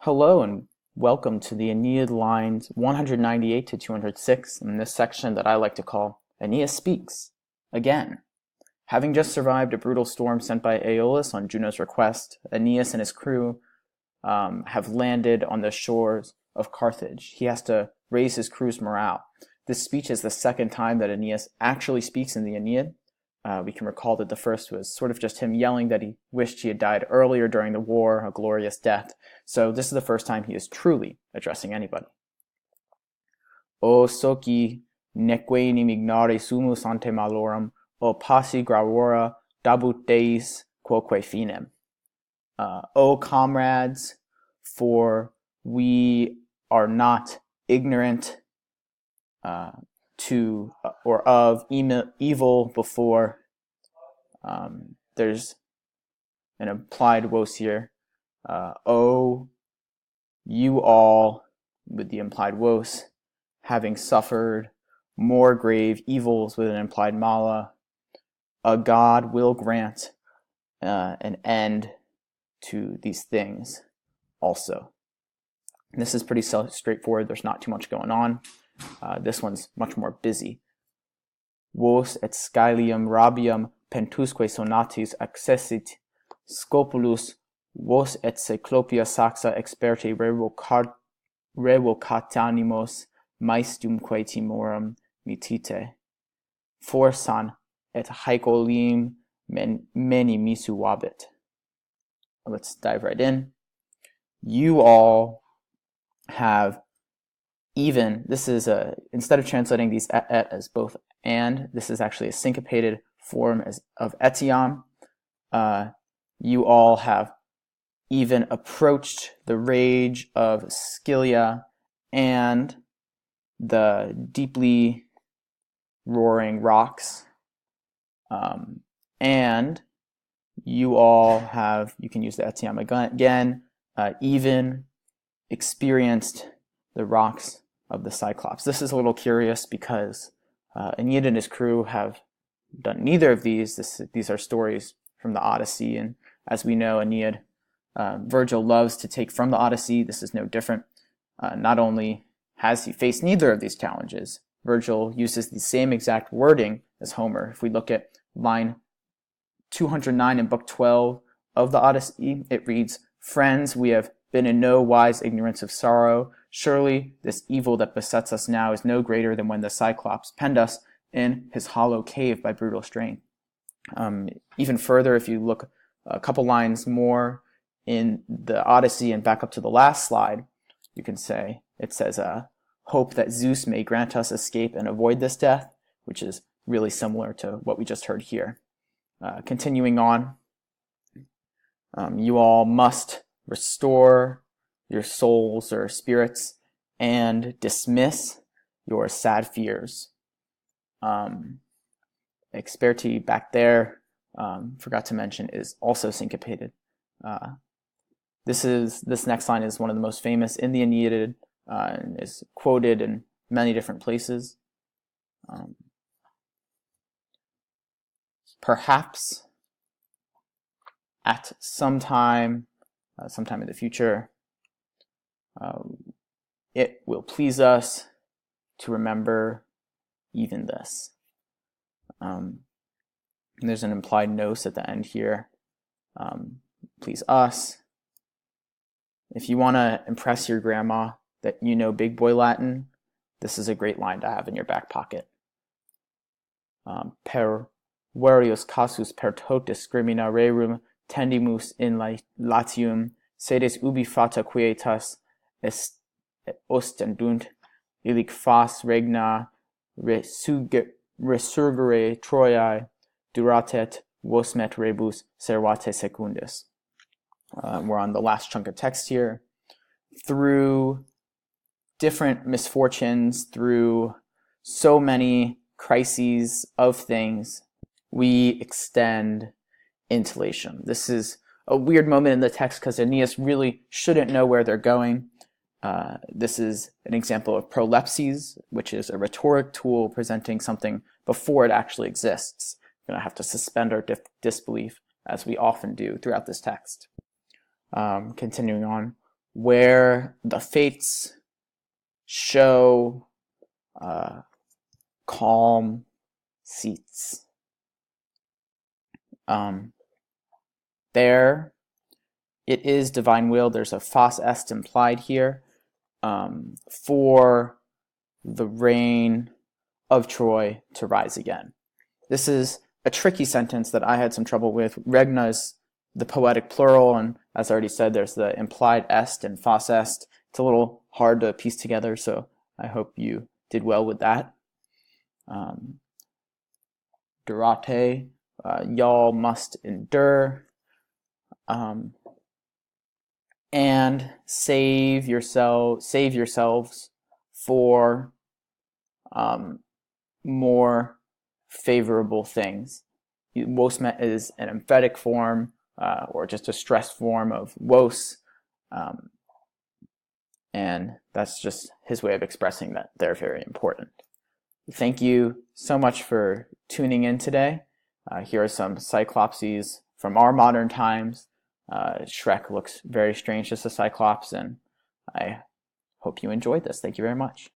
Hello and welcome to the Aeneid Lines 198 to 206 in this section that I like to call Aeneas Speaks Again. Having just survived a brutal storm sent by Aeolus on Juno's request, Aeneas and his crew have landed on the shores of Carthage. He has to raise his crew's morale. This speech is the second time that Aeneas actually speaks in the Aeneid. We can recall that the first was sort of just him yelling that he wished he had died earlier during the war, a glorious death. So this is the first time he is truly addressing anybody. O soci neque enim ignare sumus ante malorum, o passi gravora dabut deis quoque finem. O comrades, for we are not ignorant to or of evil before. There's an implied woes here. O you all, with the implied woes, having suffered more grave evils with an implied mala, a god will grant an end to these things also. And this is pretty straightforward. There's not too much going on. This one's much more busy. Vos et scalium rabium pentusque sonatis accessit scopulus, vos et Cyclopia saxa experte revocatanimos maestumque timorum mitite, forsan et haecolim meni misu vabit. Let's dive right in. You all have even, this is instead of translating these et as both and, this is actually a syncopated form of etiam. You all have even approached the rage of Scylla and the deeply roaring rocks. And you all have, you can use the etiam again, even experienced the rocks of the Cyclops. This is a little curious because Aeneid and his crew have done neither of these. These are stories from the Odyssey, and as we know, Aeneid, Virgil loves to take from the Odyssey. This is no different. Not only has he faced neither of these challenges, Virgil uses the same exact wording as Homer. If we look at line 209 in Book 12 of the Odyssey, it reads, "Friends, we have been in no wise ignorance of sorrow. Surely this evil that besets us now is no greater than when the Cyclops penned us in his hollow cave by brutal strain." Even further, if you look a couple lines more in the Odyssey and back up to the last slide, you can say, it says, hope that Zeus may grant us escape and avoid this death, which is really similar to what we just heard here. Continuing on, you all must restore your souls or spirits and dismiss your sad fears. Experti back there, forgot to mention, is also syncopated. This next line is one of the most famous in the Aeneid and is quoted in many different places. Perhaps at sometime in the future, it will please us to remember even this. And there's an implied nos at the end here. Please us. If you want to impress your grandma that you know big boy Latin, this is a great line to have in your back pocket. Per varios casus per tot discrimina rerum tendimus in Latium, sedes ubi fata quietas ostendunt, illic fas regna resurgere Troiae duratet vosmet rebus servate secundis. We're on the last chunk of text here. Through different misfortunes, through so many crises of things, we extend into Latium. This is a weird moment in the text because Aeneas really shouldn't know where they're going. This is an example of prolepses, which is a rhetoric tool presenting something before it actually exists. We're going to have to suspend our disbelief, as we often do throughout this text. Continuing on, where the fates show calm seats. There, it is divine will. There's a fas est implied here for the reign of Troy to rise again. This is a tricky sentence that I had some trouble with. Regna is the poetic plural, and as I already said, there's the implied est and fas est. It's a little hard to piece together, so I hope you did well with that. Durate, y'all must endure, and save yourselves for more favorable things. Wosmet is an emphatic form or just a stressed form of wos, and that's just his way of expressing that they're very important. Thank you so much for tuning in today. Here are some Cyclopses from our modern times. Shrek looks very strange as a Cyclops, and I hope you enjoyed this. Thank you very much.